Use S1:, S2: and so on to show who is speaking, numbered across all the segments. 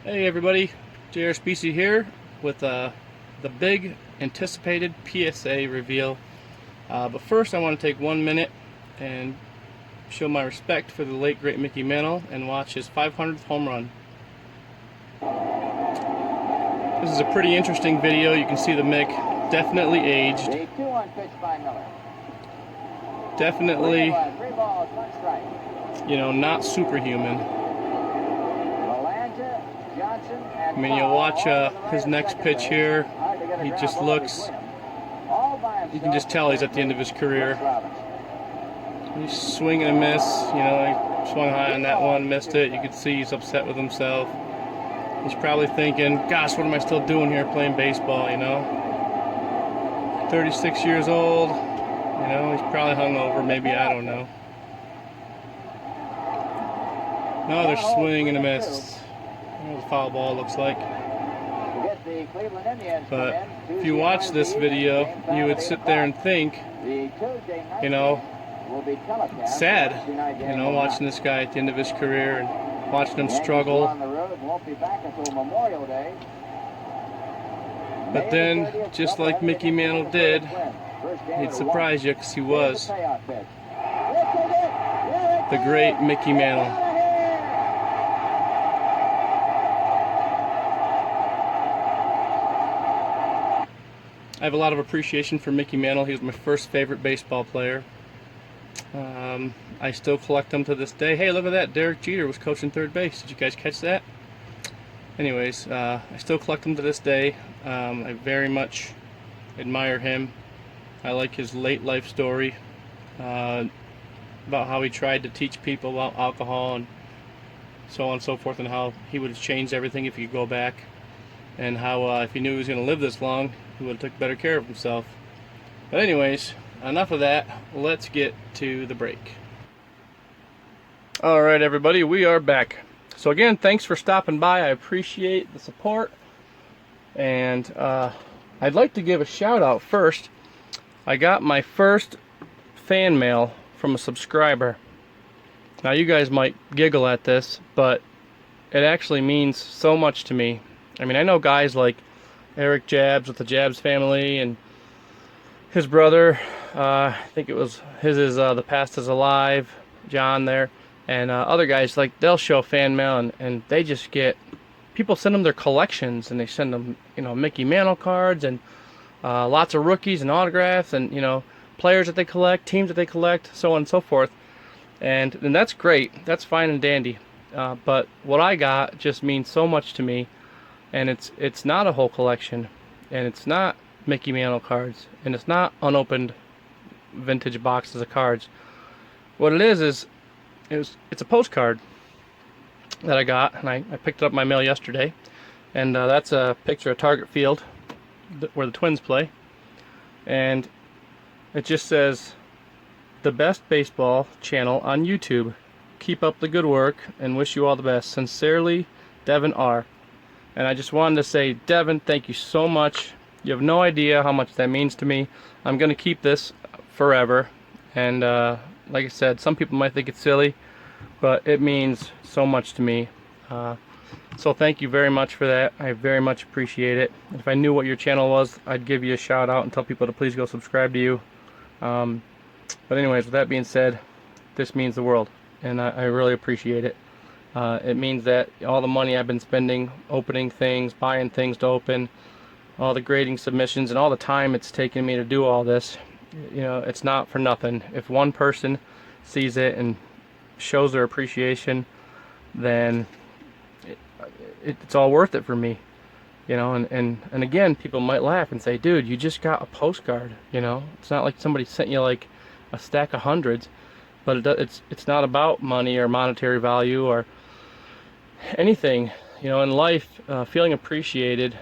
S1: Hey everybody, JRSBC here with the big anticipated PSA reveal. But first I want to take 1 minute and show my respect for the late great Mickey Mantle and watch his 500th home run. This is a pretty interesting video. You can see the Mick definitely aged.
S2: The 2-1 pitch by Miller.
S1: Definitely,
S2: 3 balls, 1 strike.
S1: you know, not superhuman. I mean, you'll watch his next pitch here. He just looks, you can just tell he's at the end of his career. He's swinging a miss, you know, he swung high on that one, missed it. You can see he's upset with himself. He's probably thinking, gosh, what am I still doing here playing baseball, you know? 36 years old, you know, he's probably hungover, maybe, I don't know. No, they're swinging a miss. The foul ball looks like. But if you watch this video, you would sit there and think, you know, it's sad, you know, watching this guy at the end of his career and watching him struggle. But then, just like Mickey Mantle did, he'd surprise you because he was the great Mickey Mantle. I have a lot of appreciation for Mickey Mantle. He was my first favorite baseball player. I still collect them to this day. Hey, look at that. Derek Jeter was coaching third base. Did you guys catch that? Anyways, I still collect them to this day. I very much admire him. I like his late life story about how he tried to teach people about alcohol and so on and so forth, and how he would have changed everything if he could go back, and how if he knew he was going to live this long, he would have took better care of himself. But anyways, enough of that. Let's get to the break. Alright everybody, we are back. So again, thanks for stopping by. I appreciate the support. And I'd like to give a shout out first. I got my first fan mail from a subscriber. Now you guys might giggle at this, but it actually means so much to me. I mean, I know guys like Eric Jabs with the Jabs family, and his brother, I think it was his is The Past Is Alive, John there, and other guys, like, they'll show fan mail and they just get, people send them their collections, and they send them, you know, Mickey Mantle cards and lots of rookies and autographs and, you know, players that they collect, teams that they collect, so on and so forth. And that's great, that's fine and dandy. But what I got just means so much to me. And it's not a whole collection, and it's not Mickey Mantle cards, and it's not unopened vintage boxes of cards. What it is it's a postcard that I got, and I picked it up in my mail yesterday, and that's a picture of Target Field where the Twins play, and it just says, "The best baseball channel on YouTube. Keep up the good work and wish you all the best. Sincerely, Devin R." And I just wanted to say, Devin, thank you so much. You have no idea how much that means to me. I'm going to keep this forever. And like I said, some people might think it's silly, but it means so much to me. So thank you very much for that. I very much appreciate it. If I knew what your channel was, I'd give you a shout out and tell people to please go subscribe to you. But anyways, with that being said, this means the world. And I really appreciate it. It means that all the money I've been spending opening things, buying things to open, all the grading submissions, and all the time it's taken me to do all this, you know, it's not for nothing. If one person sees it and shows their appreciation, then it's all worth it for me, you know. And again, people might laugh and say, dude, you just got a postcard, you know. It's not like somebody sent you like a stack of hundreds. But it's not about money or monetary value or anything, you know. In life, feeling appreciated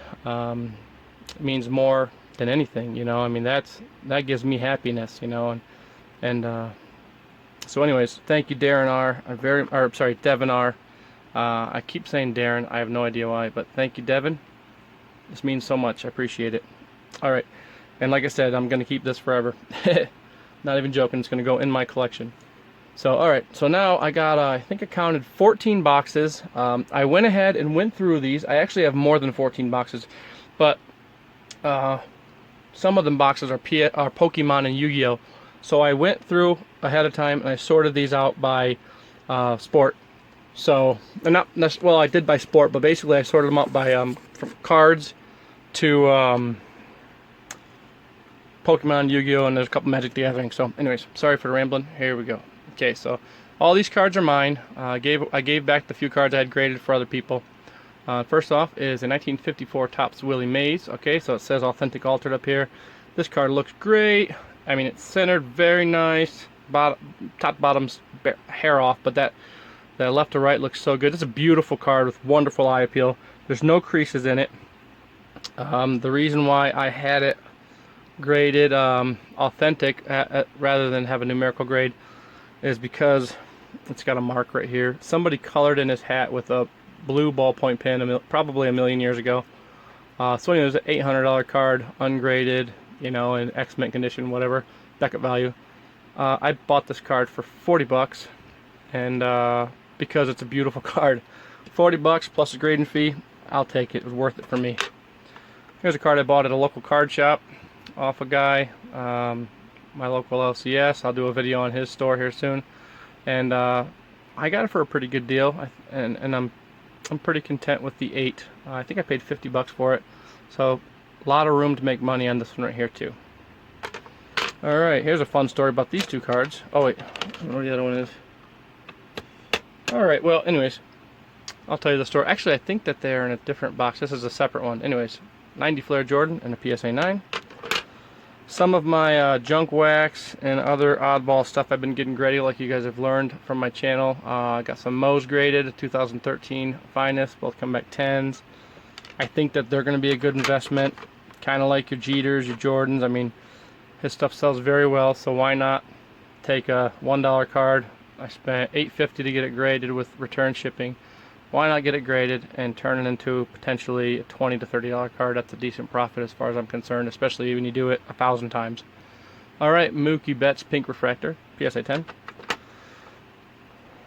S1: means more than anything, you know. I mean, that gives me happiness, you know. And so anyways, thank you, Darren R. Devin R. I keep saying Darren, I have no idea why, but thank you, Devin. This means so much. I appreciate it. All right, and like I said, I'm gonna keep this forever. Not even joking, it's gonna go in my collection. So, all right. So now I got, I think I counted 14 boxes. I went ahead and went through these. I actually have more than 14 boxes, but some of them boxes are Pokemon and Yu-Gi-Oh. So I went through ahead of time and I sorted these out by sport. So, not well, I did by sport, but basically I sorted them out by from cards to Pokemon, Yu-Gi-Oh, and there's a couple Magic the Gathering. So, anyways, sorry for the rambling. Here we go. Okay, so all these cards are mine. I gave back the few cards I had graded for other people. First off is a 1954 Topps Willie Mays. Okay, so it says authentic altered up here. This card looks great. I mean, it's centered, very nice. Top bottom's hair off, but that left to right looks so good. It's a beautiful card with wonderful eye appeal. There's no creases in it. The reason why I had it graded authentic rather than have a numerical grade is because it's got a mark right here. Somebody colored in his hat with a blue ballpoint pen probably a million years ago. So anyway, it was an $800 card, ungraded, you know, in excellent condition, whatever, Beckett value. I bought this card for 40 bucks, and because it's a beautiful card, 40 bucks plus a grading fee, I'll take it. It was worth it for me. Here's a card I bought at a local card shop off a guy, my local LCS. I'll do a video on his store here soon, and I got it for a pretty good deal, and I'm pretty content with the 8. I think I paid 50 bucks for it, so a lot of room to make money on this one right here too. Alright, here's a fun story about these two cards. Oh wait, I don't know where the other one is. Alright, well, anyways, I'll tell you the story. Actually, I think that they're in a different box. This is a separate one. Anyways, 90 Flair Jordan and a PSA 9. Some of my junk wax and other oddball stuff I've been getting graded, like you guys have learned from my channel. I got some Mo's graded, 2013 Finest, both come back 10s. I think that they're going to be a good investment, kind of like your Jeters, your Jordans. I mean, his stuff sells very well, so why not take a $1 card? I spent $8.50 to get it graded with return shipping. Why not get it graded and turn it into potentially a $20 to $30 card? That's a decent profit as far as I'm concerned, especially when you do it 1,000 times. Alright, Mookie Betts Pink Refractor, PSA 10.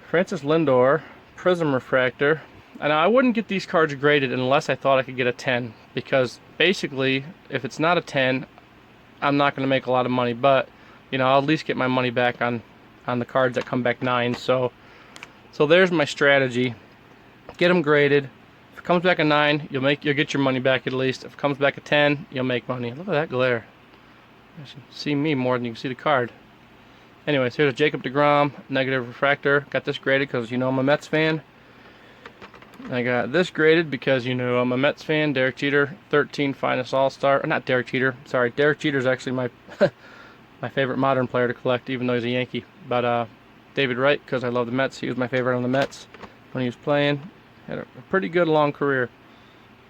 S1: Francis Lindor Prism Refractor. And I wouldn't get these cards graded unless I thought I could get a 10, because basically, if it's not a 10, I'm not going to make a lot of money, but you know, I'll at least get my money back on the cards that come back 9. So there's my strategy. Get them graded. If it comes back a 9, you'll get your money back at least. If it comes back a 10, you'll make money. Look at that glare. You can see me more than you can see the card. Anyways, here's a Jacob deGrom negative refractor. Got this graded because you know I'm a Mets fan. I got this graded because you know I'm a Mets fan. Derek Jeter 13 Finest All-Star. Or not Derek Jeter. Sorry, Derek Jeter's actually my my favorite modern player to collect, even though he's a Yankee. But David Wright, because I love the Mets. He was my favorite on the Mets when he was playing. Had a pretty good long career.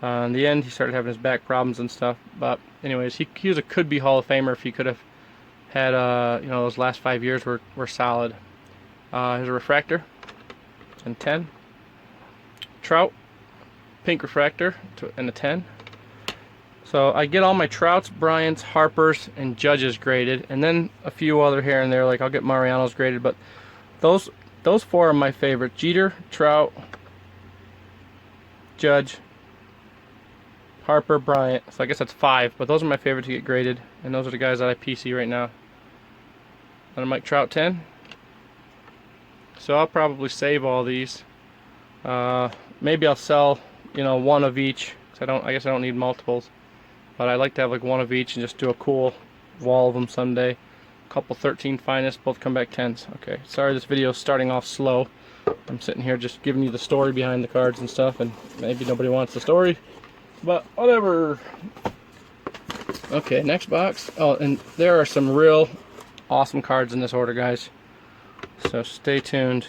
S1: In the end, he started having his back problems and stuff. But anyways, he was a could-be Hall of Famer if he could have had you know, those last 5 years were solid. Here's a refractor and 10. Trout Pink Refractor and a 10. So I get all my Trouts, Bryants, Harpers, and Judges graded, and then a few other here and there. Like I'll get Mariano's graded, but those 4 are my favorite: Jeter, Trout, Judge, Harper, Bryant. So I guess that's 5, but those are my favorite to get graded, and those are the guys that I PC right now. And a Mike Trout 10. So I'll probably save all these. Maybe I'll sell, you know, one of each. I guess I don't need multiples, but I like to have like one of each and just do a cool wall of them someday. A couple 13 Finest, both come back 10s. Okay, sorry this video is starting off slow. I'm sitting here just giving you the story behind the cards and stuff, and maybe nobody wants the story, but whatever. Okay, next box. Oh, and there are some real awesome cards in this order, guys, so stay tuned.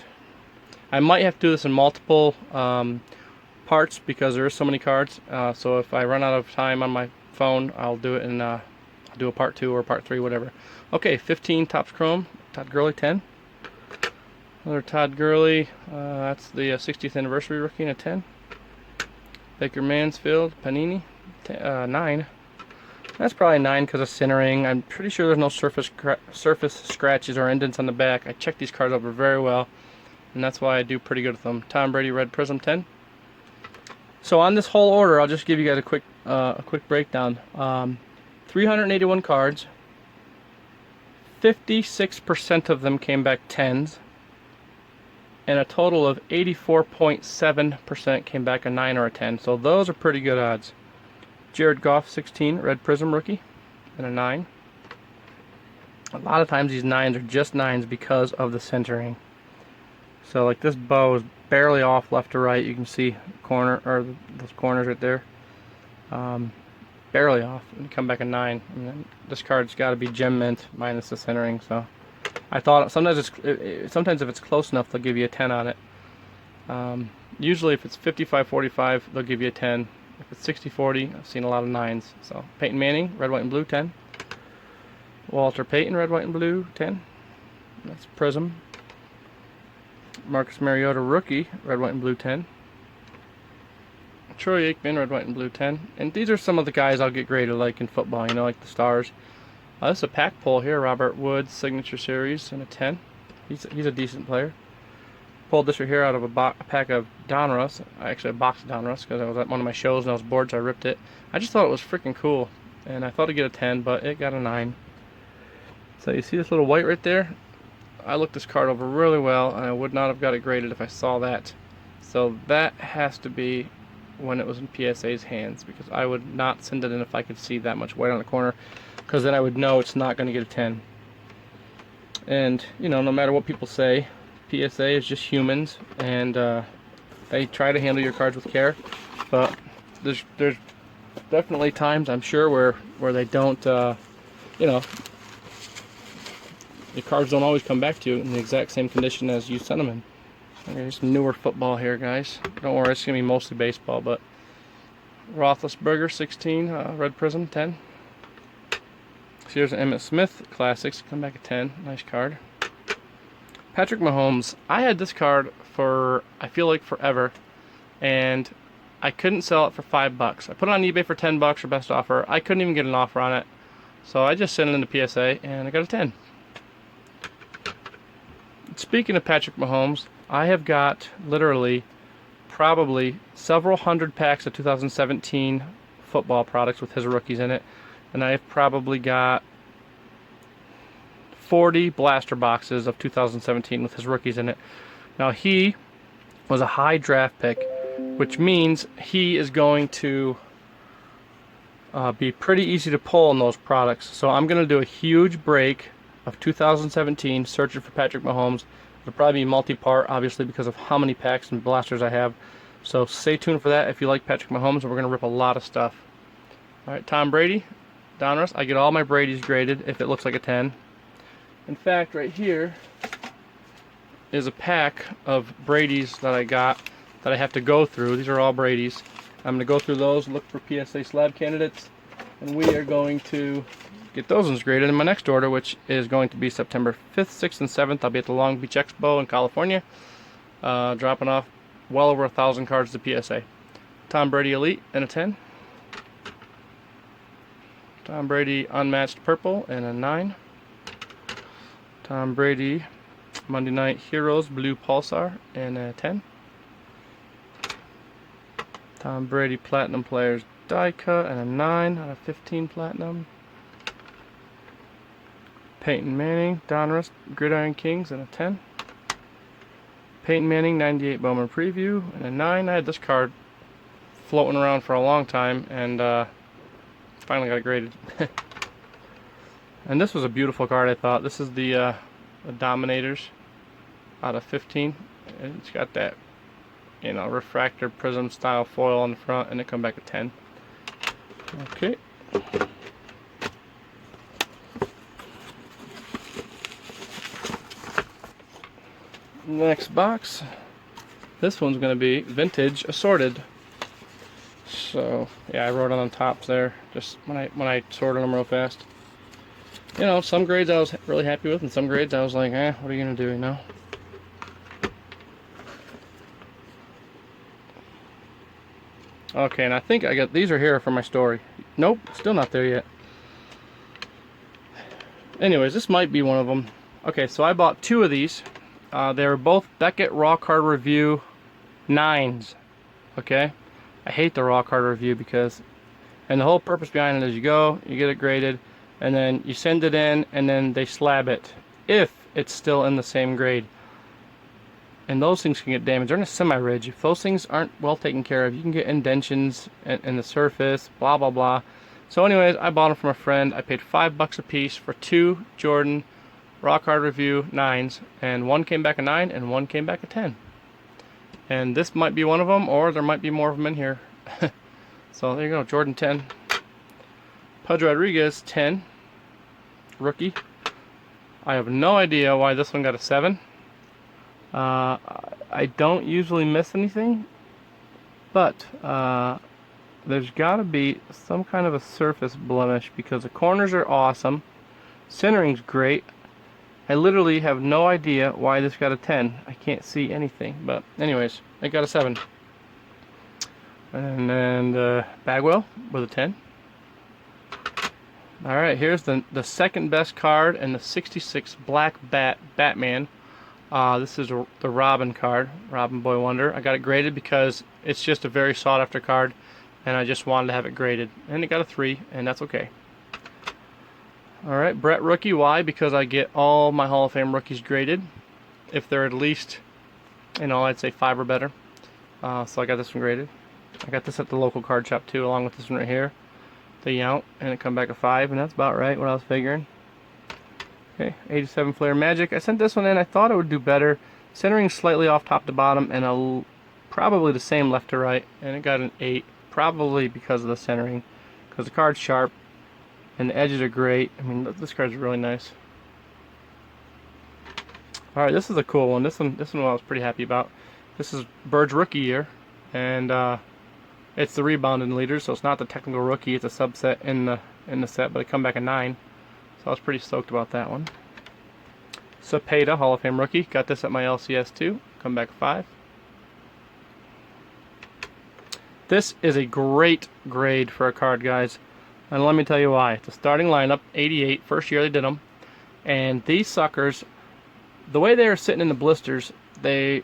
S1: I might have to do this in multiple parts because there is so many cards. So if I run out of time on my phone, I'll do it in I'll do a part 2 or part 3, whatever. Okay, 15 Topps Chrome, Todd Gurley 10. Another Todd Gurley. That's the 60th anniversary rookie in a 10. Baker Mansfield Panini 9. That's probably 9 because of centering. I'm pretty sure there's no surface scratches or indents on the back. I checked these cards over very well, and that's why I do pretty good with them. Tom Brady Red Prism 10. So on this whole order, I'll just give you guys a quick breakdown. 381 cards. 56% of them came back 10s, and a total of 84.7% came back a 9 or a 10. So those are pretty good odds. Jared Goff 16 Red Prism rookie and a 9. A lot of times these 9s are just 9s because of the centering. So like this bow is barely off left to right. You can see corner or those corners right there, barely off, and come back a 9. And then this card's got to be gem mint minus the centering. So I thought sometimes if it's close enough, they'll give you a 10 on it. Usually if it's 55-45, they'll give you a 10. If it's 60-40, I've seen a lot of 9s. So Peyton Manning, red, white, and blue, 10. Walter Payton, red, white, and blue, 10. That's Prism. Marcus Mariota, rookie, red, white, and blue, 10. Troy Aikman, red, white, and blue, 10. And these are some of the guys I'll get graded like in football, you know, like the stars. This is a pack pull here, Robert Woods, Signature Series, and a 10. He's a decent player. Pulled this right here out of a pack of Donruss. Actually, a box of Donruss, because I was at one of my shows and I was bored, so I ripped it. I just thought it was freaking cool, and I thought it'd get a 10, but it got a 9. So you see this little white right there? I looked this card over really well, and I would not have got it graded if I saw that. So that has to be when it was in PSA's hands, because I would not send it in if I could see that much white on the corner, because then I would know it's not going to get a 10. And, you know, no matter what people say, PSA is just humans, and they try to handle your cards with care, but there's definitely times, I'm sure, where they don't, you know, the cards don't always come back to you in the exact same condition as you sent them in. Okay, some newer football here, guys. Don't worry, it's going to be mostly baseball, but Roethlisberger, 16, Red Prism, 10. So here's an Emmitt Smith Classics, come back at 10, nice card. Patrick Mahomes, I had this card for, I feel like, forever, and I couldn't sell it for $5. I put it on eBay for $10 for best offer. I couldn't even get an offer on it, so I just sent it into PSA, and I got a 10. Speaking of Patrick Mahomes, I have got literally probably several hundred packs of 2017 football products with his rookies in it, and I've probably got 40 blaster boxes of 2017 with his rookies in it. Now, he was a high draft pick, which means he is going to be pretty easy to pull in those products. So I'm going to do a huge break of 2017 searching for Patrick Mahomes. It'll probably be multi-part, obviously, because of how many packs and blasters I have. So stay tuned for that if you like Patrick Mahomes, and we're going to rip a lot of stuff. Alright, Tom Brady, Donruss. I get all my Brady's graded if it looks like a 10. In fact, right here is a pack of Brady's that I got that I have to go through. These are all Brady's. I'm going to go through those, look for PSA slab candidates, and we are going to get those ones graded in my next order, which is going to be September 5th, 6th, and 7th. I'll be at the Long Beach Expo in California, dropping off well over 1,000 cards to PSA. Tom Brady Elite and a 10. Tom Brady Unmatched Purple and a 9. Tom Brady Monday Night Heroes Blue Pulsar and a 10. Tom Brady Platinum Players Die Cut and a 9 out of 15 Platinum. Peyton Manning Donruss Gridiron Kings and a 10. Peyton Manning 98 Bowman Preview and a 9. I had this card floating around for a long time, and finally got it graded. And this was a beautiful card, I thought. This is the Dominators out of 15. And it's got that, you know, refractor prism style foil on the front, and it come back at 10. Okay. Next box. This one's going to be Vintage Assorted. So yeah, I wrote on the tops there, just when I sorted them real fast. You know, some grades I was really happy with, and some grades I was like, what are you gonna do, you know? Okay, and I think I got, these are here for my story. Nope, still not there yet. Anyways, this might be one of them. Okay, so I bought 2 of these. They were both Beckett Raw Card Review 9s. Okay, I hate the Raw Card Review because, and the whole purpose behind it is you go, you get it graded, and then you send it in, and then they slab it if it's still in the same grade. And those things can get damaged. They're in a semi-ridge. If those things aren't well taken care of, you can get indentions in the surface, blah blah blah. So anyways, I bought them from a friend. I paid $5 a piece for 2 Jordan Raw Card Review 9s, and one came back a 9 and one came back a 10. And this might be one of them, or there might be more of them in here. So there you go, Jordan 10. Pudge Rodriguez 10, rookie. I have no idea why this one got a 7. I don't usually miss anything, but there's got to be some kind of a surface blemish because the corners are awesome, centering's great. I literally have no idea why this got a 10. I can't see anything, but anyways, it got a 7. And then Bagwell with a 10. Alright, here's the second best card in the 66 Black Batman. This is the Robin card, Robin Boy Wonder. I got it graded because it's just a very sought after card, and I just wanted to have it graded. And it got a 3, and that's okay. Alright, Brett rookie. Why? Because I get all my Hall of Fame rookies graded if they're at least, you know, I'd say 5 or better. So I got this one graded. I got this at the local card shop too, along with this one right here, the Yount, and it come back a 5, and that's about right what I was figuring. Okay, 87 Flair Magic. I sent this one in. I thought it would do better. Centering slightly off top to bottom, and probably the same left to right, and it got an 8, probably because of the centering, because the card's sharp and the edges are great. I mean, this card's really nice. All right, this is a cool one. This one I was pretty happy about. This is Bird's rookie year, and it's the rebounding leader, so it's not the technical rookie. It's a subset in the set, but it come back a 9. So I was pretty stoked about that one. Cepeda, Hall of Fame rookie. Got this at my LCS too. Come back a 5. This is a great grade for a card, guys. And let me tell you why. It's a starting lineup, 88, first year they did them. And these suckers, the way they were sitting in the blisters, the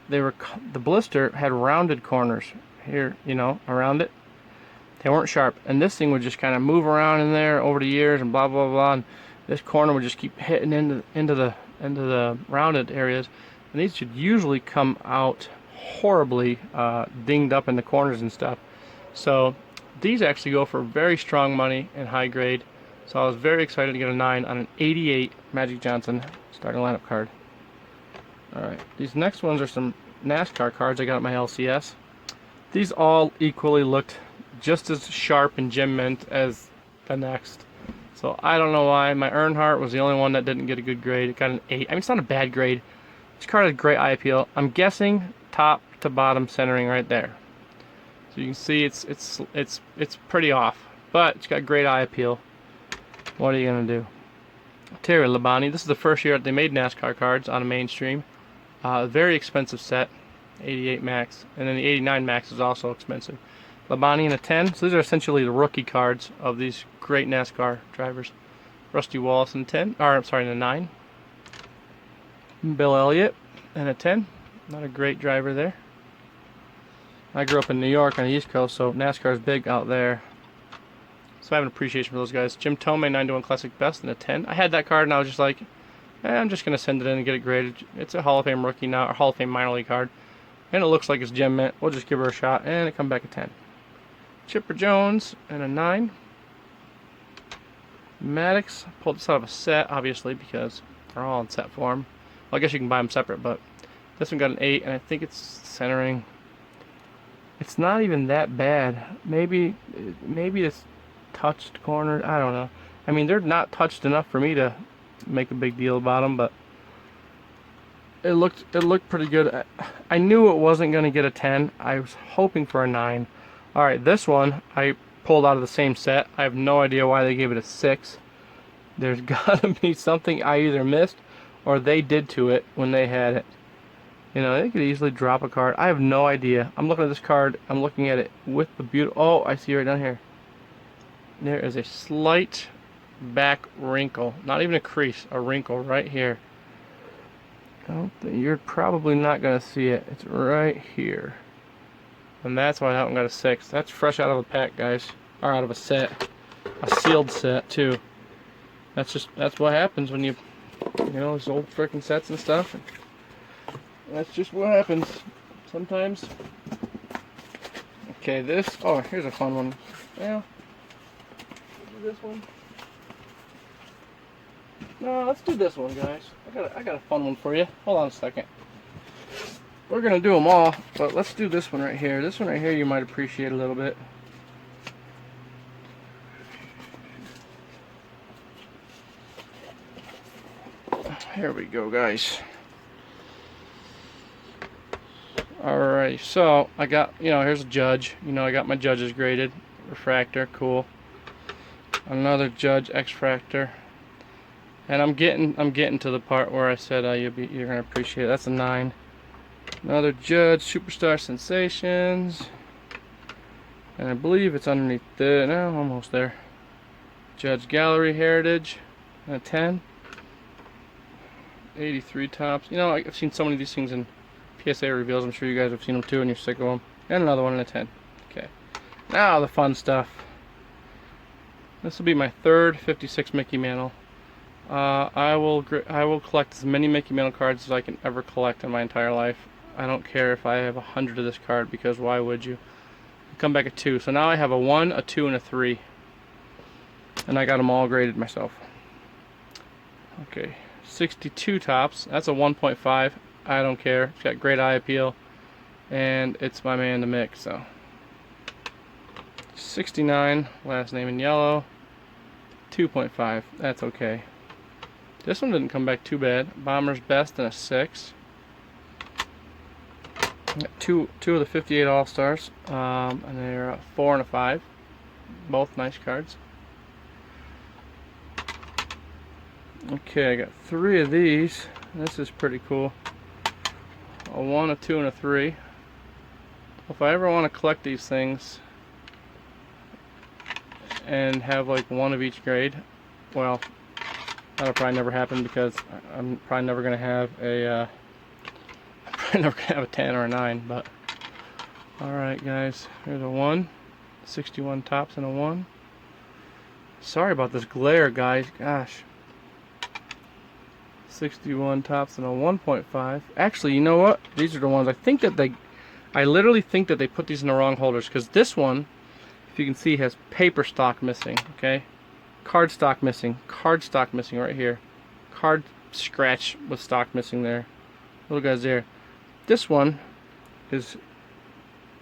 S1: blister had rounded corners here, you know, around it. They weren't sharp, and this thing would just kind of move around in there over the years and blah blah blah. And this corner would just keep hitting into the rounded areas, and these should usually come out horribly dinged up in the corners and stuff. So these actually go for very strong money and high grade. So I was very excited to get a 9 on an 88 Magic Johnson starting lineup card. Alright, these next ones are some NASCAR cards I got at my LCS. These all equally looked just as sharp and gem mint as the next. So I don't know why. My Earnhardt was the only one that didn't get a good grade. It got an 8. I mean, it's not a bad grade. This card has great eye appeal. I'm guessing top to bottom centering right there. So you can see it's pretty off, but it's got great eye appeal. What are you gonna do? Terry Labonte. This is the first year that they made NASCAR cards on a mainstream. Very expensive set, 88 Max, and then the 89 Max is also expensive. Labonte in a 10. So these are essentially the rookie cards of these great NASCAR drivers. Rusty Wallace in a 10, or I'm sorry, in a 9. Bill Elliott in a 10. Not a great driver there. I grew up in New York on the East Coast, so NASCAR is big out there. So I have an appreciation for those guys. Jim Tomei 9-1 Classic Best in a 10. I had that card and I was just like, I'm just going to send it in and get it graded. It's a Hall of Fame rookie now, or Hall of Fame minor league card. And it looks like it's gem mint. We'll just give her a shot, and it come back a 10. Chipper Jones and a 9. Maddox. Pulled this out of a set, obviously, because they're all in set form. Well, I guess you can buy them separate, but this one got an 8, and I think it's centering. It's not even that bad. Maybe it's touched corner. I don't know. I mean, they're not touched enough for me to make a big deal about them, but it looked pretty good. I knew it wasn't going to get a 10. I was hoping for a 9. All right, this one I pulled out of the same set. I have no idea why they gave it a 6. There's got to be something I either missed or they did to it when they had it. You know, they could easily drop a card. I have no idea. I'm looking at this card. I'm looking at it with the beautiful. Oh, I see right down here. There is a slight back wrinkle. Not even a crease, a wrinkle right here. You're probably not going to see it. It's right here. And that's why that one got a 6. That's fresh out of a pack, guys. Or out of a set. A sealed set, too. That's what happens when you know, those old frickin' sets and stuff. That's just what happens sometimes. Okay, oh, here's a fun one. Well, this one. No, let's do this one, guys. I got a fun one for you. Hold on a second. We're gonna do them all, but let's do this one right here. This one right here you might appreciate a little bit. Here we go, guys. Alright, so I got, here's a Judge. I got my Judges graded. Refractor, cool. Another Judge X-Fractor. And I'm getting to the part where I said you're gonna appreciate it. That's a 9. Another Judge Superstar Sensations. And I believe it's underneath no, almost there. Judge Gallery Heritage. And a 10. 83 tops. I've seen so many of these things in PSA reveals. I'm sure you guys have seen them too, and you're sick of them. And another one in a 10. Okay. Now the fun stuff. This will be my third 56 Mickey Mantle. I will collect as many Mickey Mantle cards as I can ever collect in my entire life. I don't care if I have 100 of this card, because why would you? Come back a 2. So now I have a 1, a 2, and a 3. And I got them all graded myself. Okay. 62 tops. That's a 1.5. I don't care. It's got great eye appeal. And it's my man to mix, so. 69, last name in yellow. 2.5. That's okay. This one didn't come back too bad. Bomber's Best and a 6. Got two of the 58 All-Stars. And they're a 4 and a 5. Both nice cards. Okay, I got 3 of these. This is pretty cool. A 1, a 2, and a 3. If I ever want to collect these things and have like 1 of each grade, well, that'll probably never happen, because I'm probably never gonna have a 10 or a 9. But all right, guys, here's a 1, 61 tops and a 1. Sorry about this glare, guys. Gosh. 61 tops and a 1.5. Actually, you know what? These are the ones I literally think that they put these in the wrong holders, because this one, if you can see, has paper stock missing. Okay, card stock missing right here, card scratch with stock missing there, little guys there. This one is,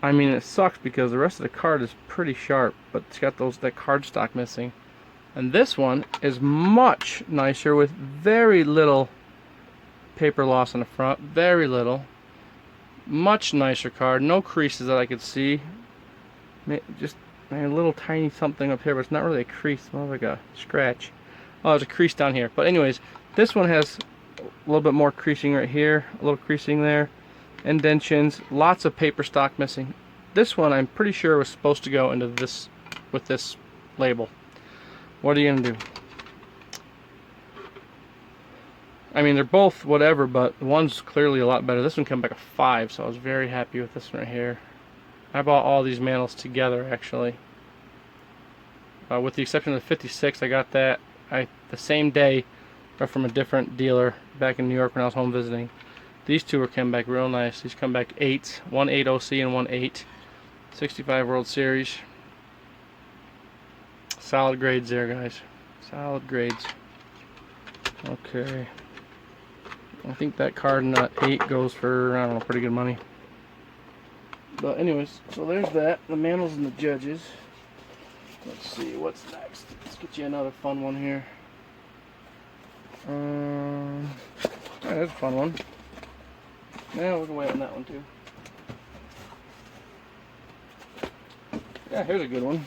S1: it sucks because the rest of the card is pretty sharp, but it's got that card stock missing. And this one is much nicer with very little paper loss on the front. Very little. Much nicer card. No creases that I could see. Just a little tiny something up here, but it's not really a crease. It's more like a scratch. Oh, there's a crease down here. But anyways, this one has a little bit more creasing right here. A little creasing there. Indentions. Lots of paper stock missing. This one I'm pretty sure was supposed to go into this with this label. What are you gonna do? They're both whatever, but one's clearly a lot better. This one came back a 5, so I was very happy with this one right here. I bought all these mantles together, actually. With the exception of the 56, I got that the same day, but from a different dealer back in New York when I was home visiting. These two were come back real nice. These come back 8s, one 8 OC and one 8. 65 World Series. Solid grades there, guys. Solid grades. Okay. I think that card in that 8 goes for, I don't know, pretty good money. But anyways, so there's that. The mantles and the Judges. Let's see, what's next? Let's get you another fun one here. That's a fun one. Yeah, we'll go away on that one too. Yeah, here's a good one.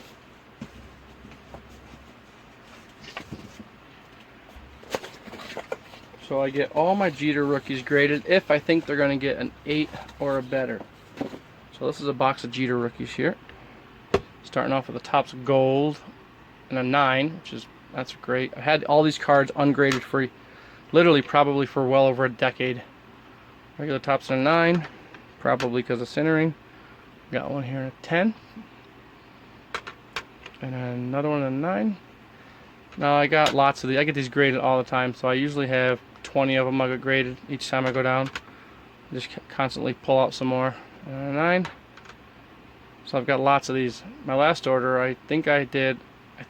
S1: So I get all my Jeter rookies graded if I think they're going to get an 8 or a better. So this is a box of Jeter rookies here. Starting off with the Topps Gold and a 9, which is That's great. I had all these cards ungraded for literally probably for well over a decade. Regular Topps in a 9, probably because of centering. Got one here in a 10. And another one in a 9. Now I got lots of these. I get these graded all the time, so I usually have 20 of them I get graded each time I go down. Just constantly pull out some more. And a 9. So I've got lots of these. My last order, I think I did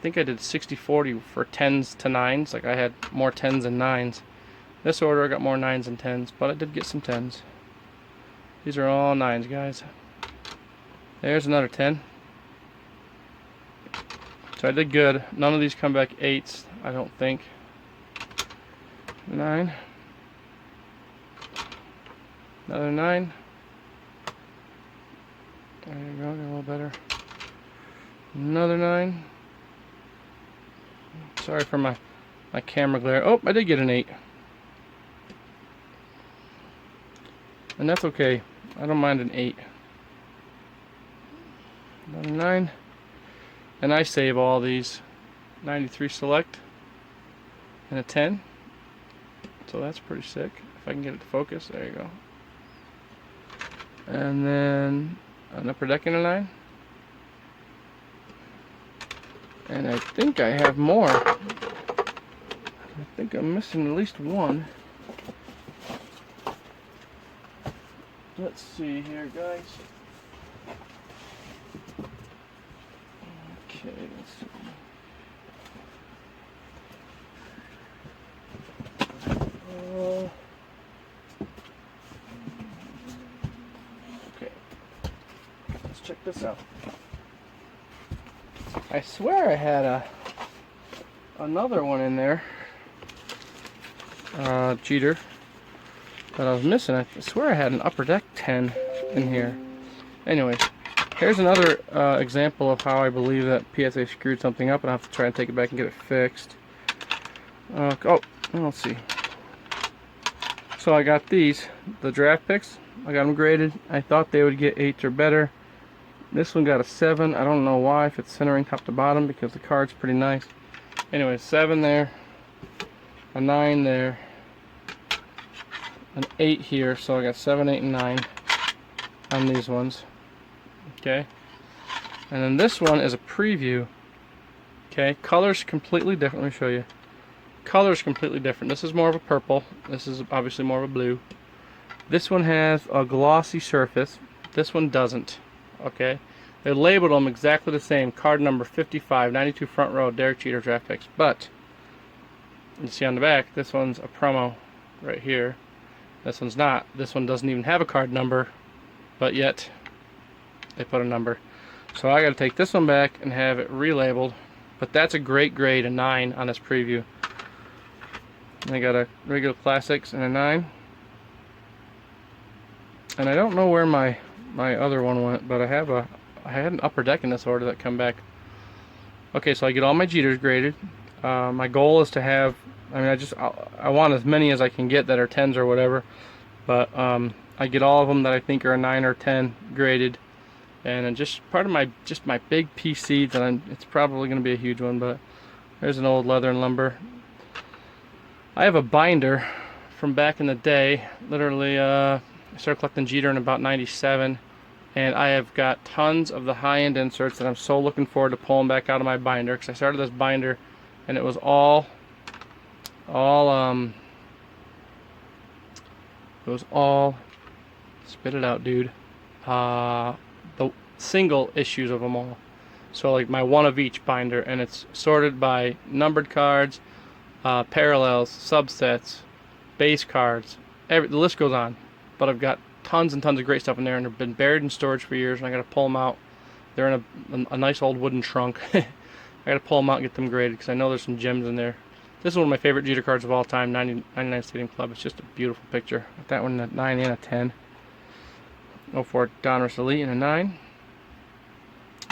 S1: 60-40 for 10s to 9s. Like I had more 10s than 9s. This order I got more 9s and 10s, but I did get some 10s. These are all 9s, guys. There's another 10. So I did good. None of these come back 8s, I don't think. 9. Another 9. There you go, get a little better. Another 9. Sorry for my camera glare. Oh, I did get an 8. And that's okay. I don't mind an 8. Another 9. And I save all these. 93 select. And a 10. So that's pretty sick. If I can get it to focus. There you go. And then an upper deck in a 9. And I think I have more. I think I'm missing at least one. Let's see here, guys. Okay, let's see. Okay, let's check this out. I swear I had another one in there, cheater, that I was missing. I swear I had an upper deck 10 in here. Anyways, here's another example of how I believe that PSA screwed something up, and I have to try and take it back and get it fixed. Oh, let's see. So I got these, the draft picks. I got them graded. I thought they would get 8s or better. This one got a 7. I don't know why, if it's centering top to bottom, because the card's pretty nice. Anyway, 7 there, a 9 there, an 8 here. So I got 7, 8, and 9 on these ones. Okay, and then this one is a preview. Okay, color's completely different. Let me show you. Color's completely different. This is more of a purple. This is obviously more of a blue. This one has a glossy surface. This one doesn't. Okay, they labeled them exactly the same. Card number 55, 92 front row, Derek Cheater draft picks. But you see on the back, this one's a promo right here. This one's not. This one doesn't even have a card number, but yet they put a number. So I got to take this one back and have it relabeled. But that's a great grade, a 9 on this preview. And I got a regular classics and a 9. And I don't know where my other one went, but I had an upper deck in this order that come back. Okay, so I get all my Jeters graded. My goal is to have, I want as many as I can get that are 10s or whatever, but I get all of them that I think are a 9 or 10 graded, and then just part of my big PC that it's probably going to be a huge one. But there's an old Leather and Lumber. I have a binder from back in the day. Literally, I started collecting Jeter in about 97, and I have got tons of the high-end inserts that I'm so looking forward to pulling back out of my binder, because I started this binder and it was all spit it out, dude, the single issues of them all. So like my one of each binder, and it's sorted by numbered cards, parallels, subsets, base cards, the list goes on. But I've got tons and tons of great stuff in there, and they've been buried in storage for years, and I got to pull them out. They're in a nice old wooden trunk. I got to pull them out and get them graded, because I know there's some gems in there. This is one of my favorite Jeter cards of all time, 99 Stadium Club. It's just a beautiful picture. Got that one, a 9 and a 10. 04 Donruss Elite and a 9.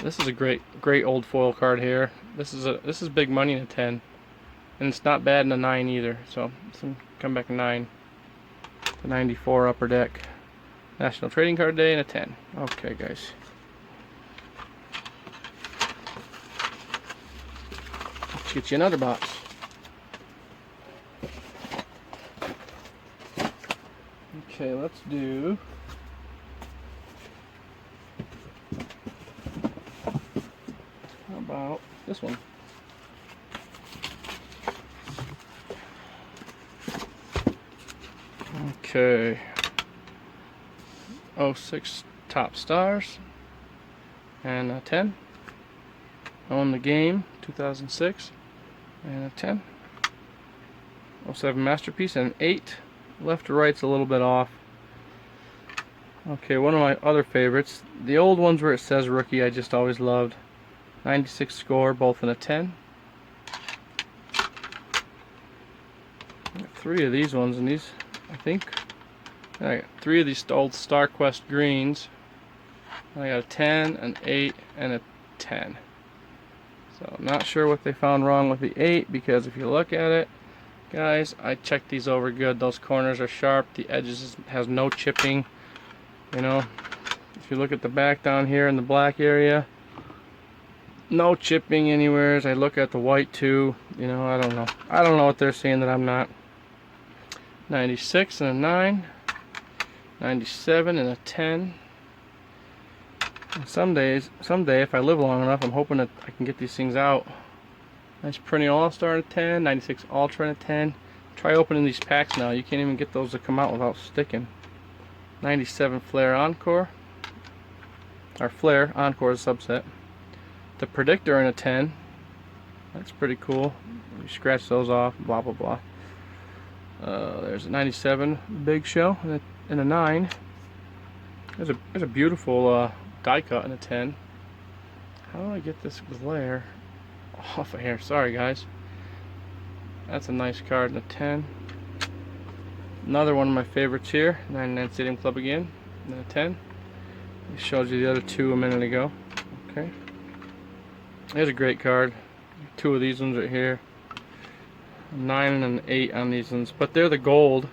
S1: This is a great old foil card here. This is big money in a 10, and it's not bad in a 9 either. So come back a 9. The 94 upper deck, National Trading Card Day, and a 10. Okay, guys. Let's get you another box. Okay, let's do how about this one? Okay. 06 Top Stars and a 10. Own the Game 2006 and a 10. 07 Masterpiece and an 8. Left to right's a little bit off. Okay, one of my other favorites. The old ones where it says rookie I just always loved. 96 Score, both in a 10. I got 3 of these ones, and these, I think, I got 3 of these old StarQuest greens. I got a 10, an 8, and a 10. So I'm not sure what they found wrong with the 8, because if you look at it, guys, I checked these over good. Those corners are sharp. The edges has no chipping. You know, if you look at the back down here in the black area, no chipping anywhere. As I look at the white too, you know, I don't know what they're saying that I'm not. 96 and a 9, 97 and a 10. And someday if I live long enough, I'm hoping that I can get these things out. Nice Perennial All-Star in a 10, 96 Ultra in a 10. Try opening these packs now. You can't even get those to come out without sticking. 97 Flair Encore. Or Flair Encore is a subset. The Predictor in a 10. That's pretty cool. You scratch those off, blah blah blah. There's a 97 Big Show in a 9. There's a beautiful die cut in a 10. How do I get this glare off of here? Sorry guys. That's a nice card in a 10. Another one of my favorites here, 99 Stadium Club again, in a 10. I showed you the other 2 a minute ago. Okay. There's a great card. 2 of these ones right here. A 9 and an 8 on these ones, but they're the gold,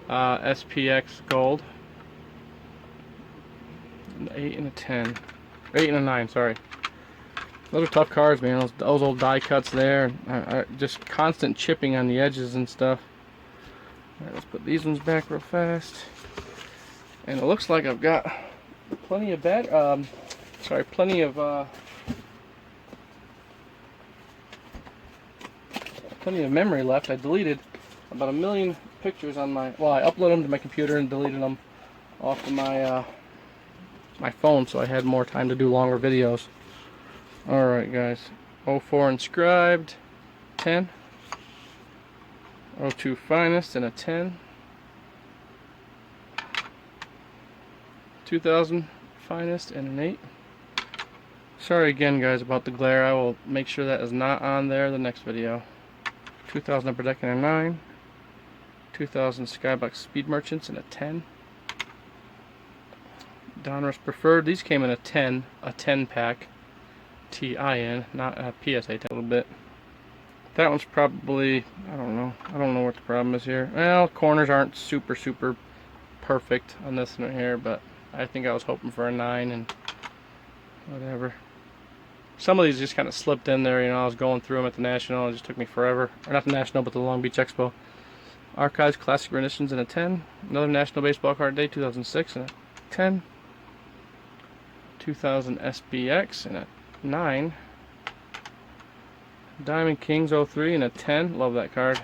S1: SPX gold. An 8 and a 10. 8 and a 9, sorry. Those are tough cards, man. Those old die cuts there. Just constant chipping on the edges and stuff. Alright, let's put these ones back real fast. And it looks like I've got plenty of plenty of memory left. I deleted about 1 million pictures on my, well, I uploaded them to my computer and deleted them off of my my phone, so I had more time to do longer videos. Alright guys, 04 Inscribed 10, 02 Finest and a 10, 2000 Finest and an 8. Sorry again guys about the glare. I will make sure that is not on there the next video. 2000 Upper Deck and a 9, 2000 Skybox Speed Merchants and a 10. Donruss Preferred. These came in a 10 pack. TIN, not a PSA a little bit. That one's probably, I don't know what the problem is here. Well, corners aren't super perfect on this one here, but I think I was hoping for a 9 and whatever. Some of these just kind of slipped in there, you know. I was going through them at the National. It just took me forever. Or not the National, but the Long Beach Expo. Archives Classic Renditions in a 10. Another National Baseball Card Day 2006 in a 10. 2000 SBX in a 9. Diamond Kings 03 in a 10. Love that card.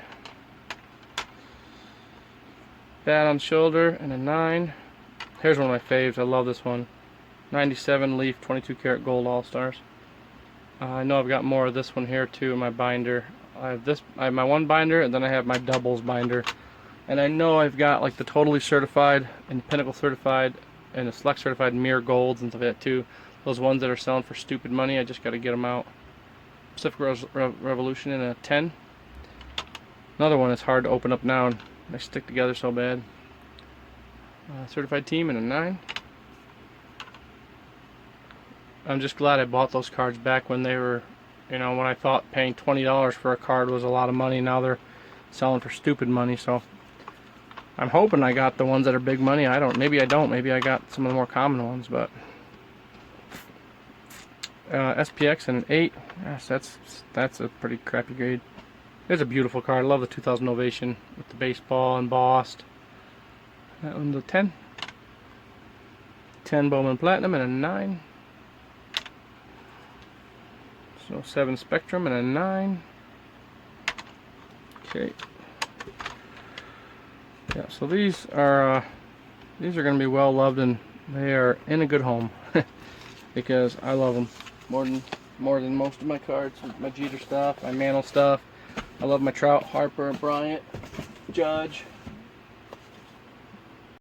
S1: Bat on Shoulder in a 9. Here's one of my faves. I love this one. 97 Leaf 22 karat gold All-Stars. I know I've got more of this one here too in my binder. I have my one binder, and then I have my doubles binder. And I know I've got like the Totally Certified and Pinnacle Certified and the Select Certified Mirror Golds and stuff like that too. Those ones that are selling for stupid money, I just got to get them out. Pacific Revolution in a 10. Another one that's hard to open up now, and they stick together so bad. Certified Team in a 9. I'm just glad I bought those cards back when they were, you know, when I thought paying $20 for a card was a lot of money. Now they're selling for stupid money, so I'm hoping I got the ones that are big money. Maybe I don't. Maybe I got some of the more common ones, but SPX and an 8. Gosh, that's a pretty crappy grade. It's a beautiful card. I love the 2000 Ovation with the baseball embossed. That one's a 10. 10 Bowman Platinum and a 9. So 7 Spectrum and a 9. Okay. Yeah, so these are going to be well loved, and they are in a good home because I love them more than most of my cards. My Jeter stuff, my Mantle stuff. I love my Trout, Harper, Bryant, Judge.